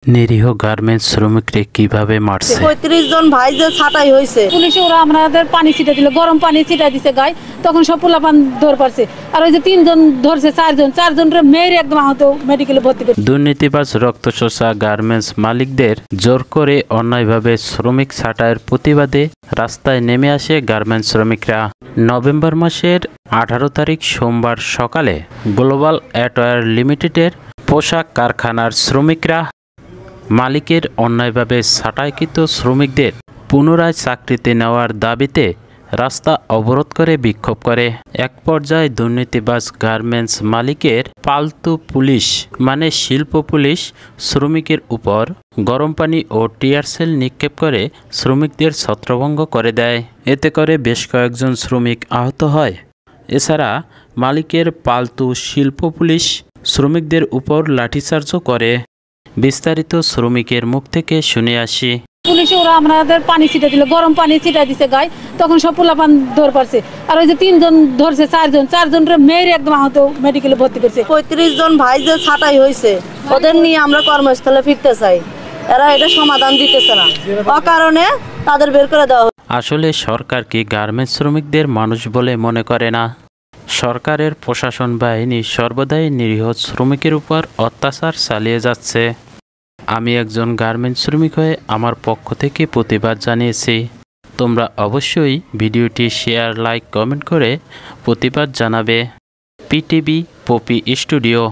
নিরীহ গার্মেন্টস শ্রমিককে কিভাবে মারছে? ৩৫ জন ভাই যে ছাটাই হয়েছে, পুলিশে ওরা আমাদের পানি ছিটা দিল, গরম পানি ছিটা দিছে গায়ে, তখন সব পোলাপান ধর পারছে। আর ওই যে 3 জন ধরছে, 4 জন মেয়ের একদম আহত, মেডিকেলে ভর্তি করছে। দুর্নীতিবাজ রক্তচোষা গার্মেন্টস মালিকদের জোর করে অন্যায়ভাবে শ্রমিক ছাঁটাইয়ের প্রতিবাদে রাস্তায় নেমে আসে গার্মেন্টস শ্রমিকরা। নভেম্বর মাসের 18 তারিখ সোমবার সকালে গ্লোবাল অ্যাটওয়্যার লিমিটেডের পোশাক কারখানার শ্রমিকরা মালিকের অন্যায়ভাবে ছাঁটাইকৃত শ্রমিকদের পুনরায় চাকরিতে নেওয়ার দাবিতে রাস্তা অবরোধ করে বিক্ষোভ করে। এক পর্যায়ে দুর্নীতিবাজ গার্মেন্টস মালিকের পালতু পুলিশ মানে শিল্প পুলিশ শ্রমিকের উপর গরম পানি ও টিয়ার সেল নিক্ষেপ করে শ্রমিকদের ছত্রভঙ্গ করে দেয়। এতে করে বেশ কয়েকজন শ্রমিক আহত হয়। এছাড়া মালিকের পালতু শিল্প পুলিশ শ্রমিকদের উপর লাঠিচার্জও করে। বিস্তারিত শ্রমিকের মুখ থেকে শুনে আসি। পুলিশে ওরা আমাদের পানি ছিটা দিল, গরম পানি ছিটা দিছে গায়ে, তখন সব পোলাপান ধর পারছে। আর ওই যে 3 জন ধরছে, 4 জন মেয়ের একদম আহত, মেডিকেলে ভর্তি করছে। ৩৫ জন ভাই যে ছাটাই হয়েছে, ওদের নিয়ে আমরা কর্মস্থলে ফিরতে চাই। এরা এটা সমাধান দিতেছে না, অকারণে তাদের বের করে দেওয়া। আসলে সরকার কি গার্মেন্টস শ্রমিকদের মানুষ বলে মনে করে না? সরকারের প্রশাসন বাহিনী সর্বদাই নিরীহ শ্রমিকের উপর অত্যাচার চালিয়ে যাচ্ছে। আমি একজন গার্মেন্টস শ্রমিক হয়ে আমার পক্ষ থেকে প্রতিবাদ জানিয়েছি। তোমরা অবশ্যই ভিডিওটি শেয়ার, লাইক, কমেন্ট করে প্রতিবাদ জানাবে। PTV poppy studio.